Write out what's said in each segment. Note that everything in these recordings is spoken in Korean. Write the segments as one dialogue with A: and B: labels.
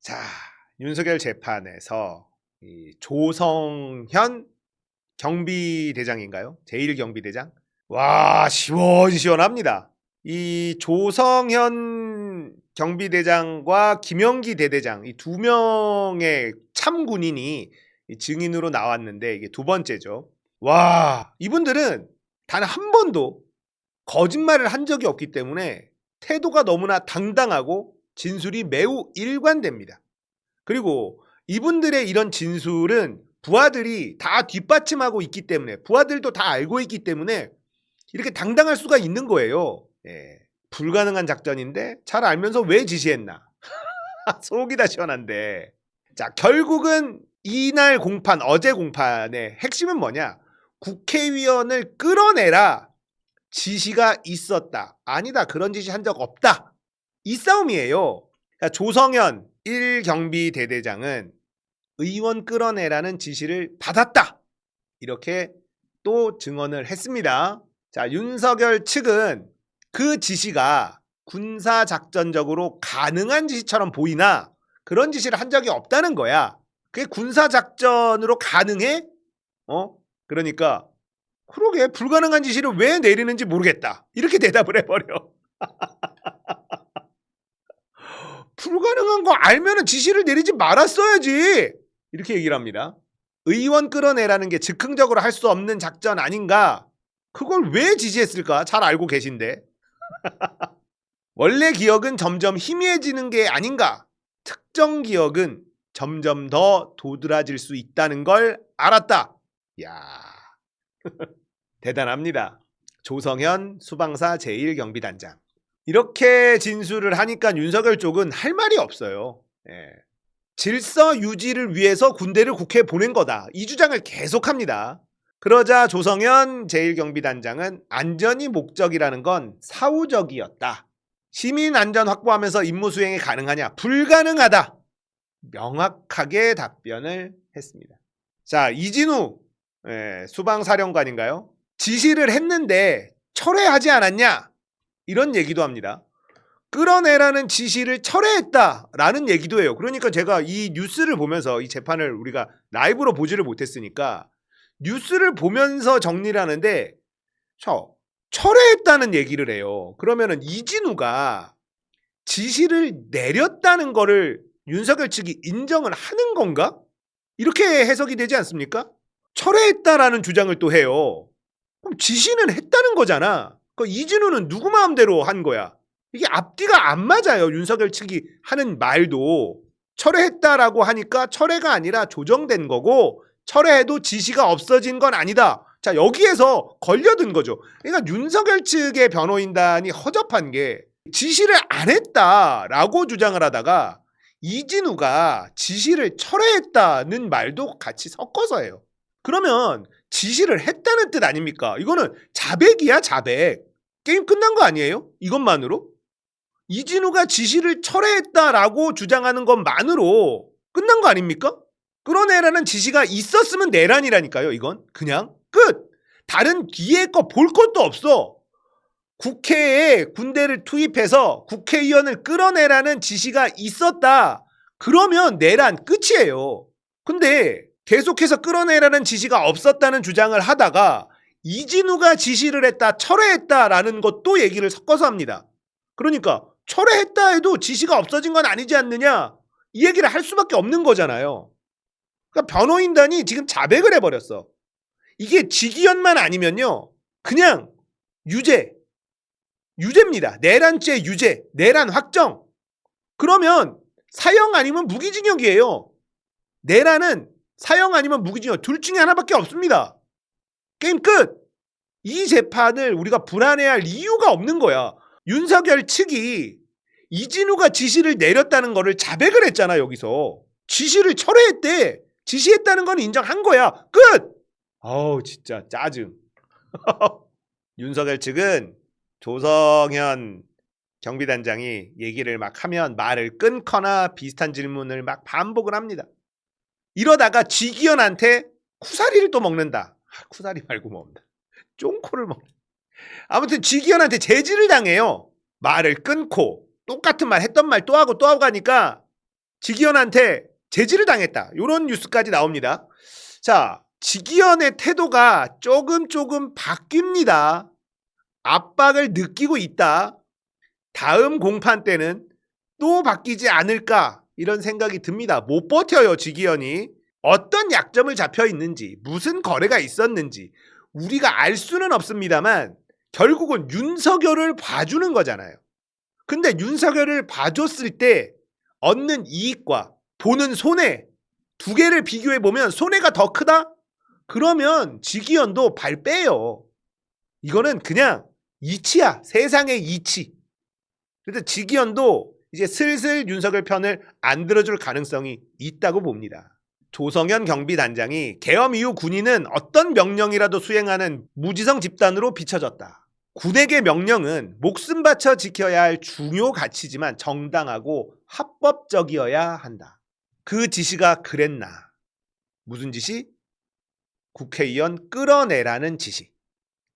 A: 자, 윤석열 재판에서 이 조성현 경비대장인가요? 제1경비대장? 와, 시원시원합니다. 이 조성현 경비대장과 김영기 대대장 이 두 명의 참군인이 증인으로 나왔는데 이게 두 번째죠. 와, 이분들은 단 한 번도 거짓말을 한 적이 없기 때문에 태도가 너무나 당당하고 진술이 매우 일관됩니다. 그리고 이분들의 이런 진술은 부하들이 다 뒷받침하고 있기 때문에 부하들도 다 알고 있기 때문에 이렇게 당당할 수가 있는 거예요. 예. 불가능한 작전인데 잘 알면서 왜 지시했나. 속이 다 시원한데. 자, 결국은 이날 공판, 어제 공판의 핵심은 뭐냐. 국회의원을 끌어내라 지시가 있었다. 아니다. 그런 지시 한 적 없다. 이 싸움이에요. 그러니까 조성현 1경비대대장은 의원 끌어내라는 지시를 받았다. 이렇게 또 증언을 했습니다. 자, 윤석열 측은 그 지시가 군사작전적으로 가능한 지시처럼 보이나 그런 지시를 한 적이 없다는 거야. 그게 군사작전으로 가능해? 그러니까 그러게 불가능한 지시를 왜 내리는지 모르겠다. 이렇게 대답을 해버려. 불가능한 거 알면은 지시를 내리지 말았어야지. 이렇게 얘기를 합니다. 의원 끌어내라는 게 즉흥적으로 할 수 없는 작전 아닌가? 그걸 왜 지시했을까? 잘 알고 계신데. 원래 기억은 점점 희미해지는 게 아닌가? 특정 기억은 점점 더 도드라질 수 있다는 걸 알았다. 이야. 대단합니다. 조성현 수방사 제1경비단장. 이렇게 진술을 하니까 윤석열 쪽은 할 말이 없어요. 예. 질서 유지를 위해서 군대를 국회에 보낸 거다. 이 주장을 계속합니다. 그러자 조성현 제1경비단장은 안전이 목적이라는 건 사후적이었다. 시민 안전 확보하면서 임무 수행이 가능하냐? 불가능하다. 명확하게 답변을 했습니다. 자, 이진우 수방사령관인가요? 지시를 했는데 철회하지 않았냐? 이런 얘기도 합니다. 끌어내라는 지시를 철회했다라는 얘기도 해요. 그러니까 제가 이 뉴스를 보면서 이 재판을 우리가 라이브로 보지를 못했으니까 뉴스를 보면서 정리를 하는데 철회했다는 얘기를 해요. 그러면은 이진우가 지시를 내렸다는 거를 윤석열 측이 인정을 하는 건가? 이렇게 해석이 되지 않습니까? 철회했다라는 주장을 또 해요. 그럼 지시는 했다는 거잖아. 이진우는 누구 마음대로 한 거야. 이게 앞뒤가 안 맞아요. 윤석열 측이 하는 말도. 철회했다라고 하니까 철회가 아니라 조정된 거고 철회해도 지시가 없어진 건 아니다. 자, 여기에서 걸려든 거죠. 그러니까 윤석열 측의 변호인단이 허접한 게 지시를 안 했다라고 주장을 하다가 이진우가 지시를 철회했다는 말도 같이 섞어서 해요. 그러면 지시를 했다는 뜻 아닙니까? 이거는 자백이야, 자백. 게임 끝난 거 아니에요? 이것만으로? 이진우가 지시를 철회했다라고 주장하는 것만으로 끝난 거 아닙니까? 끌어내라는 지시가 있었으면 내란이라니까요. 이건 그냥 끝. 다른 뒤에 거 볼 것도 없어. 국회에 군대를 투입해서 국회의원을 끌어내라는 지시가 있었다. 그러면 내란 끝이에요. 근데 계속해서 끌어내라는 지시가 없었다는 주장을 하다가 이진우가 지시를 했다, 철회했다라는 것도 얘기를 섞어서 합니다. 그러니까 철회했다 해도 지시가 없어진 건 아니지 않느냐? 이 얘기를 할 수밖에 없는 거잖아요. 그러니까 변호인단이 지금 자백을 해버렸어. 이게 직위헌만 아니면요. 그냥 유죄입니다. 내란죄 유죄, 내란 확정. 그러면 사형 아니면 무기징역이에요. 내란은 사형 아니면 무기징역 둘 중에 하나밖에 없습니다. 게임 끝. 이 재판을 우리가 불안해할 이유가 없는 거야. 윤석열 측이 이진우가 지시를 내렸다는 거를 자백을 했잖아. 여기서 지시를 철회했대. 지시했다는 건 인정한 거야. 끝. 어우 진짜 짜증. 윤석열 측은 조성현 경비단장이 얘기를 막 하면 말을 끊거나 비슷한 질문을 막 반복을 합니다. 이러다가 지기현한테 쿠사리를 또 먹는다. 쿠사리 말고 먹는다. 쫑코를 먹는다. 아무튼 지기현한테 제지를 당해요. 말을 끊고 똑같은 말 했던 말 또 하고 또 하고 하니까 직위원한테 제지를 당했다. 이런 뉴스까지 나옵니다. 자, 직위원의 태도가 조금 바뀝니다. 압박을 느끼고 있다. 다음 공판 때는 또 바뀌지 않을까 이런 생각이 듭니다. 못 버텨요, 직위원이. 어떤 약점을 잡혀 있는지, 무슨 거래가 있었는지 우리가 알 수는 없습니다만 결국은 윤석열을 봐주는 거잖아요. 근데 윤석열을 봐줬을 때 얻는 이익과 보는 손해 두 개를 비교해 보면 손해가 더 크다? 그러면 직위원도 발 빼요. 이거는 그냥 이치야. 세상의 이치. 그래서 직위원도 이제 슬슬 윤석열 편을 안 들어줄 가능성이 있다고 봅니다. 조성현 경비단장이 계엄 이후 군인은 어떤 명령이라도 수행하는 무지성 집단으로 비춰졌다. 군에게 명령은 목숨 바쳐 지켜야 할 중요 가치지만 정당하고 합법적이어야 한다. 그 지시가 그랬나? 무슨 지시? 국회의원 끌어내라는 지시.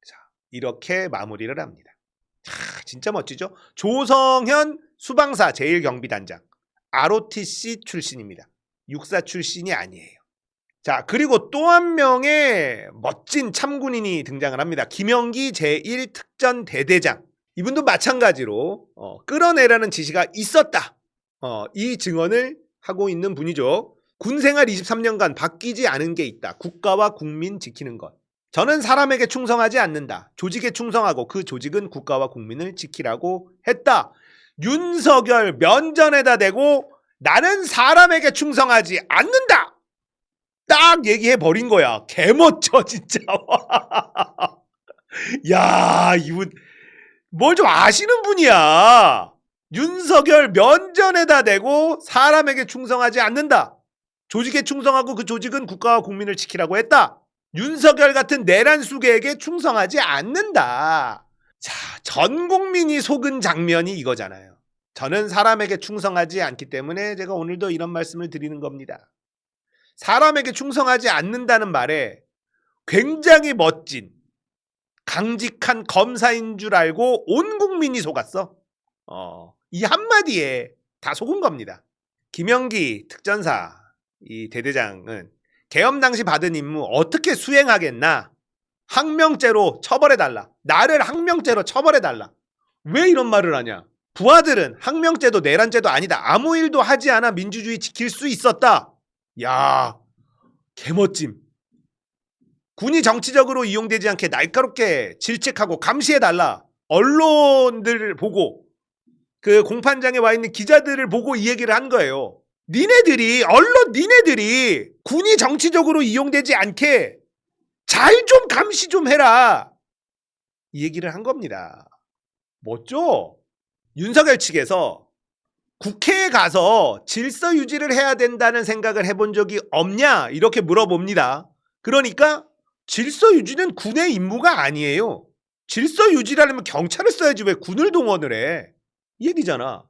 A: 자, 이렇게 마무리를 합니다. 자, 진짜 멋지죠? 조성현 수방사 제1경비단장. ROTC 출신입니다. 육사 출신이 아니에요. 자, 그리고 또 한 명의 멋진 참군인이 등장을 합니다. 김영기 제1특전대대장. 이분도 마찬가지로 끌어내라는 지시가 있었다. 이 증언을 하고 있는 분이죠. 군생활 23년간 바뀌지 않은 게 있다. 국가와 국민 지키는 것. 저는 사람에게 충성하지 않는다. 조직에 충성하고 그 조직은 국가와 국민을 지키라고 했다. 윤석열 면전에다 대고 나는 사람에게 충성하지 않는다. 딱 얘기해 버린 거야. 개멋져 진짜. 야, 이분 뭘 좀 아시는 분이야. 윤석열 면전에다 대고 사람에게 충성하지 않는다. 조직에 충성하고 그 조직은 국가와 국민을 지키라고 했다. 윤석열 같은 내란 수개에게 충성하지 않는다. 자, 전 국민이 속은 장면이 이거잖아요. 저는 사람에게 충성하지 않기 때문에 제가 오늘도 이런 말씀을 드리는 겁니다. 사람에게 충성하지 않는다는 말에 굉장히 멋진 강직한 검사인 줄 알고 온 국민이 속았어. 이 한마디에 다 속은 겁니다. 김영기 특전사 이 대대장은 계엄 당시 받은 임무 어떻게 수행하겠나? 항명죄로 처벌해달라. 나를 항명죄로 처벌해달라. 왜 이런 말을 하냐? 부하들은 항명죄도 내란죄도 아니다. 아무 일도 하지 않아 민주주의 지킬 수 있었다. 야, 개멋짐. 군이 정치적으로 이용되지 않게 날카롭게 질책하고 감시해달라. 언론들을 보고 그 공판장에 와 있는 기자들을 보고 이 얘기를 한 거예요. 니네들이 군이 정치적으로 이용되지 않게 잘 좀 감시 좀 해라. 이 얘기를 한 겁니다. 멋져? 윤석열 측에서 국회에 가서 질서 유지를 해야 된다는 생각을 해본 적이 없냐? 이렇게 물어봅니다. 그러니까 질서 유지는 군의 임무가 아니에요. 질서 유지라면 경찰을 써야지 왜 군을 동원을 해? 이 얘기잖아.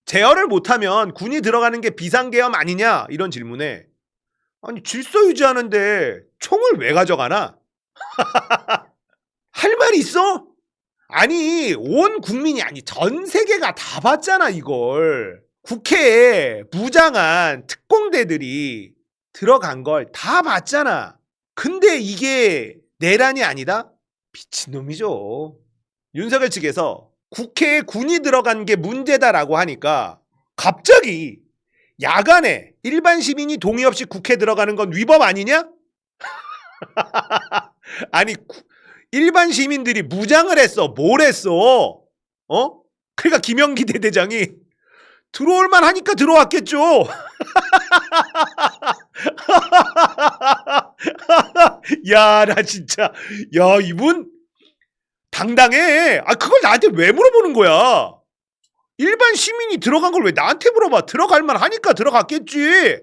A: 제어를 못하면 군이 들어가는 게 비상계엄 아니냐? 이런 질문에 아니 질서 유지하는데 총을 왜 가져가나? 할 말이 있어? 아니 온 국민이 아니 전 세계가 다 봤잖아 이걸. 국회에 무장한 특공대들이 들어간 걸 다 봤잖아. 근데 이게 내란이 아니다? 미친놈이죠. 윤석열 측에서 국회에 군이 들어간 게 문제다라고 하니까 갑자기 야간에 일반 시민이 동의 없이 국회 들어가는 건 위법 아니냐? 아니 일반 시민들이 무장을 했어. 뭘 했어? 그러니까 김영기 대대장이 들어올만 하니까 들어왔겠죠. 야, 나 진짜 야, 이분 당당해. 그걸 나한테 왜 물어보는 거야? 일반 시민이 들어간 걸 왜 나한테 물어봐? 들어갈만 하니까 들어갔겠지.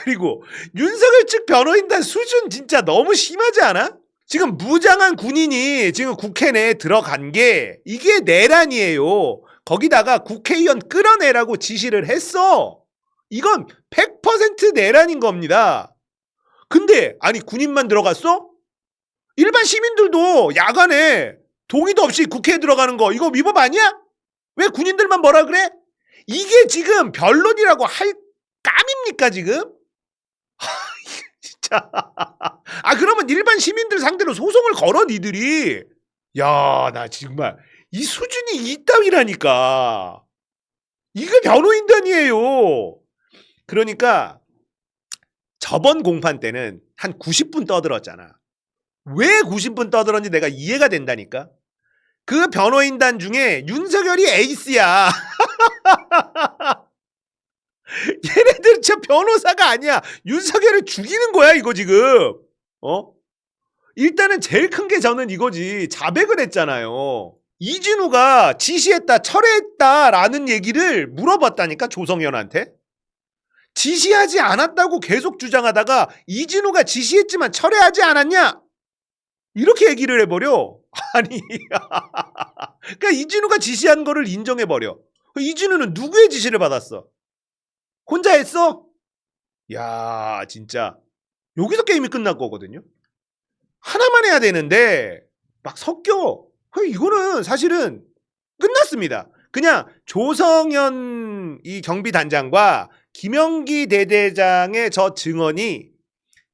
A: 그리고 윤석열 측 변호인단 수준 진짜 너무 심하지 않아? 지금 무장한 군인이 지금 국회 내에 들어간 게 이게 내란이에요. 거기다가 국회의원 끌어내라고 지시를 했어. 이건 100% 내란인 겁니다. 근데 아니 군인만 들어갔어? 일반 시민들도 야간에 동의도 없이 국회에 들어가는 거 이거 위법 아니야? 왜 군인들만 뭐라 그래? 이게 지금 변론이라고 할 깜입니까 지금? 진짜. 아 그러면 일반 시민들 상대로 소송을 걸어 니들이. 야, 나 정말 이 수준이 이따위라니까. 이거 변호인단이에요. 그러니까 저번 공판 때는 한 90분 떠들었잖아. 왜 90분 떠들었는지 내가 이해가 된다니까. 그 변호인단 중에 윤석열이 에이스야. 얘네들 진짜 변호사가 아니야. 윤석열을 죽이는 거야 이거 지금. 일단은 제일 큰 게 저는 이거지. 자백을 했잖아요. 이진우가 지시했다, 철회했다라는 얘기를 물어봤다니까 조성현한테. 지시하지 않았다고 계속 주장하다가 이진우가 지시했지만 철회하지 않았냐? 이렇게 얘기를 해버려. 아니 그러니까 이진우가 지시한 거를 인정해버려. 이진우는 누구의 지시를 받았어? 혼자 했어? 야 진짜 여기서 게임이 끝날 거거든요. 하나만 해야 되는데 막 섞여. 이거는 사실은 끝났습니다. 그냥 조성현 이 경비단장과 김영기 대대장의 저 증언이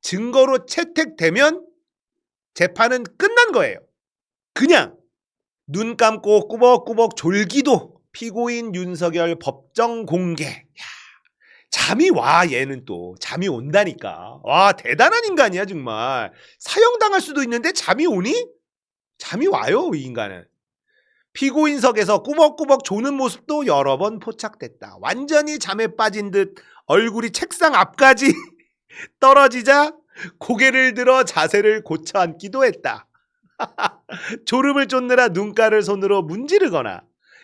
A: 증거로 채택되면 재판은 끝난 거예요. 그냥 눈 감고 꾸벅꾸벅 졸기도 피고인 윤석열 법정 공개. 야, 잠이 와. 얘는 또 잠이 온다니까. 와 대단한 인간이야 정말. 사형당할 수도 있는데 잠이 오니? 잠이 와요 이 인간은. 피고인석에서 꾸벅꾸벅 조는 모습도 여러 번 포착됐다. 완전히 잠에 빠진 듯 얼굴이 책상 앞까지 떨어지자 고개를 들어 자세를 고쳐 앉기도 했다. 졸음을 쫓느라 눈가를 손으로 문지르거나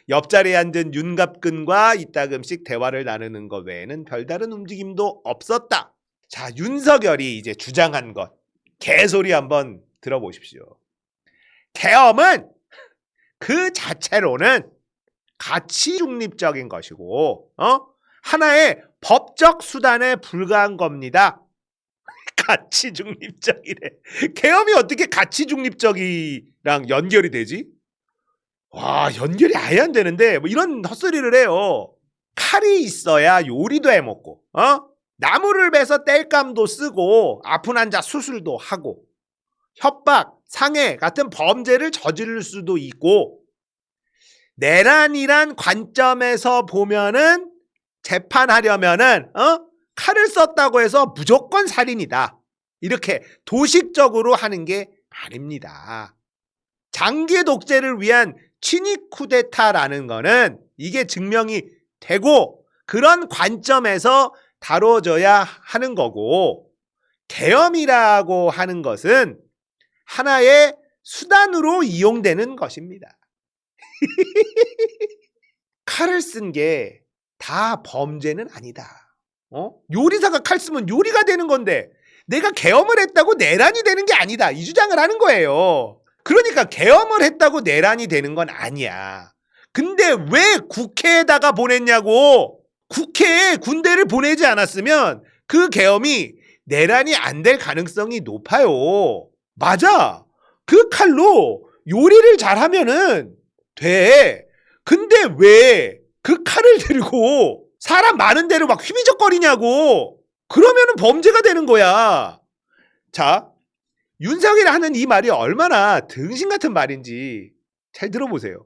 A: 옆자리에 앉은 윤갑근과 이따금씩 대화를 나누는 것 외에는 별다른 움직임도 없었다. 자, 윤석열이 이제 주장한 것 개소리 한번 들어보십시오. 계엄은 그 자체로는 가치 중립적인 것이고 하나의 법적 수단에 불과한 겁니다. 가치 중립적이래. 계엄이 어떻게 가치 중립적이랑 연결이 되지? 와 연결이 아예 안 되는데 뭐 이런 헛소리를 해요. 칼이 있어야 요리도 해먹고 나무를 베서 땔감도 쓰고 아픈 환자 수술도 하고 협박, 상해 같은 범죄를 저지를 수도 있고 내란이란 관점에서 보면은 재판하려면은 칼을 썼다고 해서 무조건 살인이다. 이렇게 도식적으로 하는 게 아닙니다. 장기 독재를 위한 친위 쿠데타라는 거는 이게 증명이 되고 그런 관점에서 다뤄져야 하는 거고 계엄이라고 하는 것은 하나의 수단으로 이용되는 것입니다. 칼을 쓴 게 다 범죄는 아니다. 요리사가 칼 쓰면 요리가 되는 건데 내가 계엄을 했다고 내란이 되는 게 아니다. 이 주장을 하는 거예요. 그러니까 계엄을 했다고 내란이 되는 건 아니야. 근데 왜 국회에다가 보냈냐고. 국회에 군대를 보내지 않았으면 그 계엄이 내란이 안 될 가능성이 높아요. 맞아. 그 칼로 요리를 잘하면은 돼. 근데 왜 그 칼을 들고 사람 많은 데로 막 휘비적거리냐고. 그러면은 범죄가 되는 거야. 자, 윤석열이 하는 이 말이 얼마나 등신 같은 말인지 잘 들어보세요.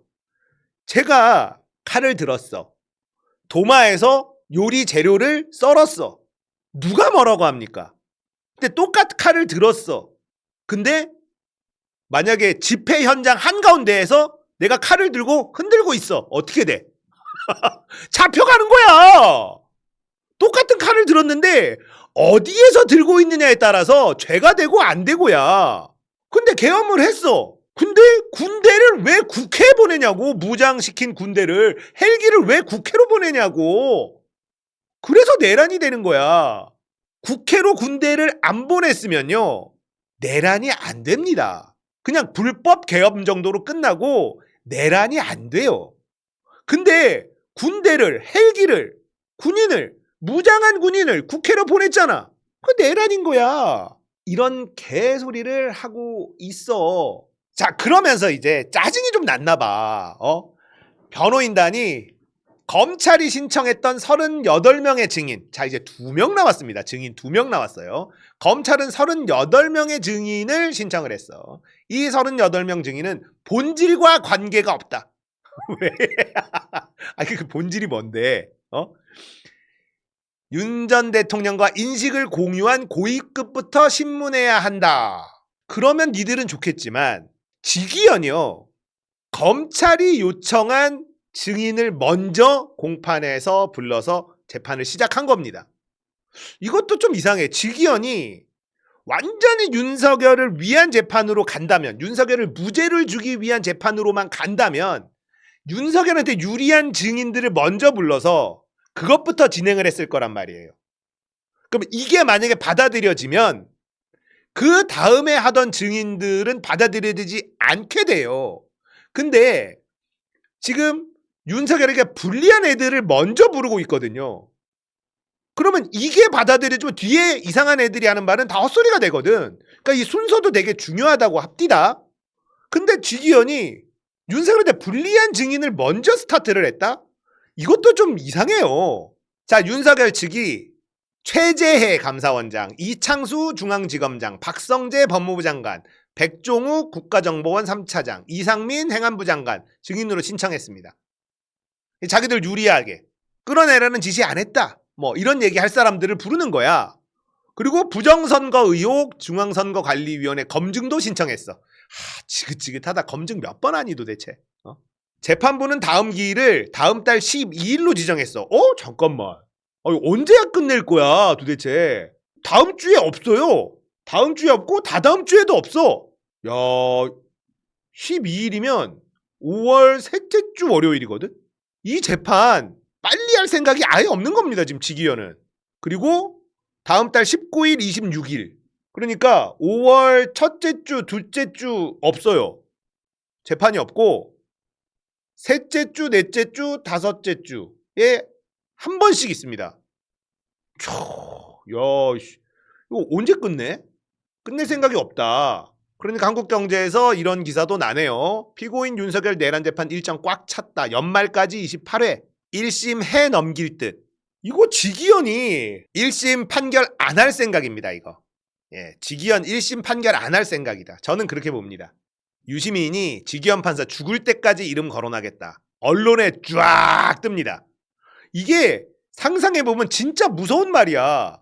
A: 제가 칼을 들었어. 도마에서 요리 재료를 썰었어. 누가 뭐라고 합니까? 근데 똑같은 칼을 들었어. 근데 만약에 집회 현장 한가운데에서 내가 칼을 들고 흔들고 있어. 어떻게 돼? 잡혀가는 거야. 똑같은 칼을 들었는데 어디에서 들고 있느냐에 따라서 죄가 되고 안 되고야. 근데 계엄을 했어. 근데 군대를 왜 국회에 보내냐고. 무장시킨 군대를 헬기를 왜 국회로 보내냐고. 그래서 내란이 되는 거야. 국회로 군대를 안 보냈으면요 내란이 안 됩니다. 그냥 불법 계엄 정도로 끝나고 내란이 안 돼요. 근데 군대를, 헬기를, 군인을, 무장한 군인을 국회로 보냈잖아. 그 내란인 거야. 이런 개소리를 하고 있어. 자, 그러면서 이제 짜증이 좀 났나 봐. 변호인단이 검찰이 신청했던 38명의 증인, 자 이제 2명 남았습니다. 증인 2명 나왔어요. 검찰은 38명의 증인을 신청을 했어. 이 38명 증인은 본질과 관계가 없다. 왜? 아니 그 본질이 뭔데? 윤 전 대통령과 인식을 공유한 고위급부터 신문해야 한다. 그러면 니들은 좋겠지만 지기현이요. 검찰이 요청한 증인을 먼저 공판에서 불러서 재판을 시작한 겁니다. 이것도 좀 이상해. 지기현이 완전히 윤석열을 위한 재판으로 간다면, 윤석열을 무죄를 주기 위한 재판으로만 간다면 윤석열한테 유리한 증인들을 먼저 불러서 그것부터 진행을 했을 거란 말이에요. 그럼 이게 만약에 받아들여지면 그 다음에 하던 증인들은 받아들여지지 않게 돼요. 근데 지금 윤석열에게 불리한 애들을 먼저 부르고 있거든요. 그러면 이게 받아들여지면 뒤에 이상한 애들이 하는 말은 다 헛소리가 되거든. 그러니까 이 순서도 되게 중요하다고 합디다. 근데 지기현이 윤석열한테 불리한 증인을 먼저 스타트를 했다? 이것도 좀 이상해요. 자, 윤석열 측이 최재해 감사원장, 이창수 중앙지검장, 박성재 법무부 장관, 백종욱 국가정보원 3차장, 이상민 행안부 장관 증인으로 신청했습니다. 자기들 유리하게 끌어내라는 지시 안 했다. 뭐 이런 얘기 할 사람들을 부르는 거야. 그리고 부정선거 의혹 중앙선거관리위원회 검증도 신청했어. 지긋지긋하다. 검증 몇 번 하니 도대체. 재판부는 다음 기일을 다음 달 12일로 지정했어. 잠깐만. 언제야 끝낼 거야 도대체. 다음 주에 없어요. 다음 주에 없고 다다음 주에도 없어. 야, 12일이면 5월 셋째 주 월요일이거든. 이 재판 빨리 할 생각이 아예 없는 겁니다. 지금 지기현은. 그리고 다음 달 19일, 26일. 그러니까 5월 첫째 주, 둘째 주 없어요. 재판이 없고 셋째 주, 넷째 주, 다섯째 주에 한 번씩 있습니다. 야, 이거 언제 끝내? 끝낼 생각이 없다. 그러니까 한국경제에서 이런 기사도 나네요. 피고인 윤석열 내란 재판 일정 꽉 찼다. 연말까지 28회. 1심 해 넘길 듯. 이거 지기현이 1심 판결 안 할 생각입니다. 이거. 예, 지기현 1심 판결 안 할 생각이다. 저는 그렇게 봅니다. 유시민이 지기현 판사 죽을 때까지 이름 거론하겠다. 언론에 쫙 뜹니다. 이게 상상해보면 진짜 무서운 말이야.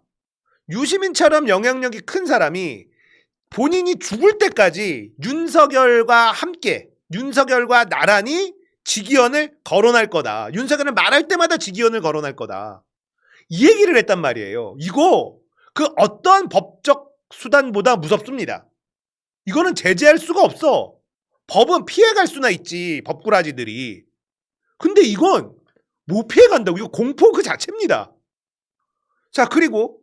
A: 유시민처럼 영향력이 큰 사람이 본인이 죽을 때까지 윤석열과 함께, 윤석열과 나란히 지기현을 거론할 거다. 윤석열은 말할 때마다 지기현을 거론할 거다. 이 얘기를 했단 말이에요. 이거 그 어떤 법적 수단보다 무섭습니다. 이거는 제재할 수가 없어. 법은 피해갈 수나 있지. 법꾸라지들이. 근데 이건 못 피해간다고. 이거 공포 그 자체입니다. 자, 그리고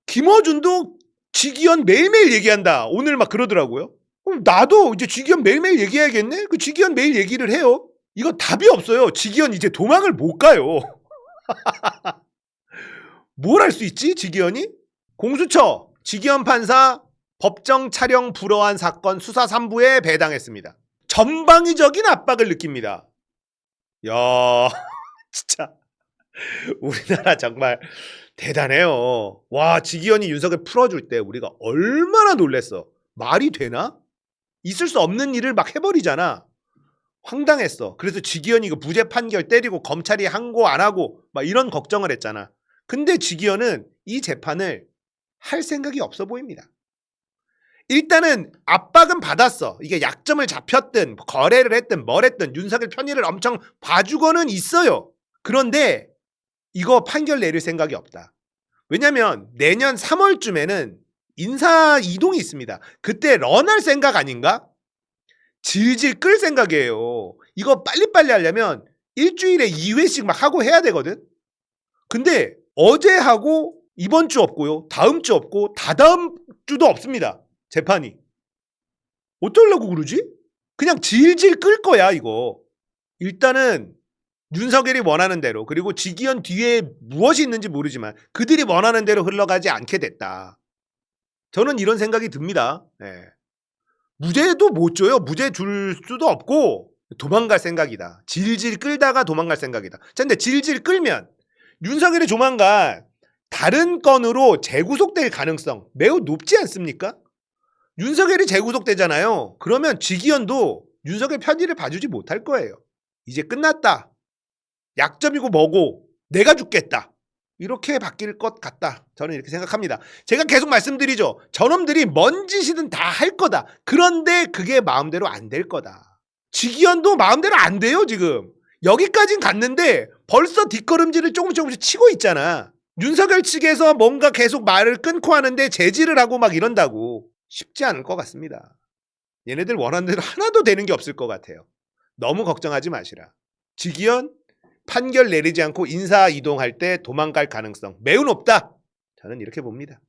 A: 김어준도 지기현 매일매일 얘기한다. 오늘 막 그러더라고요. 그럼 나도 이제 지기현 매일매일 얘기해야겠네? 그 지기현 매일 얘기를 해요. 이거 답이 없어요. 지기현 이제 도망을 못 가요. 뭘 할 수 있지? 지기현이? 공수처 지기현 판사 법정 촬영 불허한 사건 수사 3부에 배당했습니다. 전방위적인 압박을 느낍니다. 야, 진짜 우리나라 정말 대단해요. 와, 지기현이 윤석열 풀어줄 때 우리가 얼마나 놀랬어. 말이 되나? 있을 수 없는 일을 막 해버리잖아. 황당했어. 그래서 지기현이 이거 무죄 판결 때리고 검찰이 항고 안 하고 막 이런 걱정을 했잖아. 근데 지기현은 이 재판을 할 생각이 없어 보입니다. 일단은 압박은 받았어. 이게 약점을 잡혔든 거래를 했든 뭘 했든 윤석열 편의를 엄청 봐주고는 있어요. 그런데 이거 판결 내릴 생각이 없다. 왜냐면 내년 3월쯤에는 인사 이동이 있습니다. 그때 런할 생각 아닌가? 질질 끌 생각이에요. 이거 빨리빨리 하려면 일주일에 2회씩 막 하고 해야 되거든. 근데 어제 하고 이번 주 없고요. 다음 주 없고 다다음 주도 없습니다. 재판이. 어쩌려고 그러지? 그냥 질질 끌 거야 이거. 일단은 윤석열이 원하는 대로, 그리고 지기현 뒤에 무엇이 있는지 모르지만 그들이 원하는 대로 흘러가지 않게 됐다. 저는 이런 생각이 듭니다. 네. 무죄도 못 줘요. 무죄 줄 수도 없고 도망갈 생각이다. 질질 끌다가 도망갈 생각이다. 자, 근데 질질 끌면 윤석열이 조만간 다른 건으로 재구속될 가능성 매우 높지 않습니까? 윤석열이 재구속되잖아요. 그러면 지기현도 윤석열 편의를 봐주지 못할 거예요. 이제 끝났다. 약점이고 뭐고 내가 죽겠다. 이렇게 바뀔 것 같다. 저는 이렇게 생각합니다. 제가 계속 말씀드리죠. 저놈들이 뭔 짓이든 다 할 거다. 그런데 그게 마음대로 안 될 거다. 지기현도 마음대로 안 돼요 지금. 여기까진 갔는데 벌써 뒷걸음질을 조금씩 치고 있잖아. 윤석열 측에서 뭔가 계속 말을 끊고 하는데 제지를 하고 막 이런다고. 쉽지 않을 것 같습니다. 얘네들 원하는 대로 하나도 되는 게 없을 것 같아요. 너무 걱정하지 마시라. 지기현 판결 내리지 않고 인사 이동할 때 도망갈 가능성 매우 높다. 저는 이렇게 봅니다.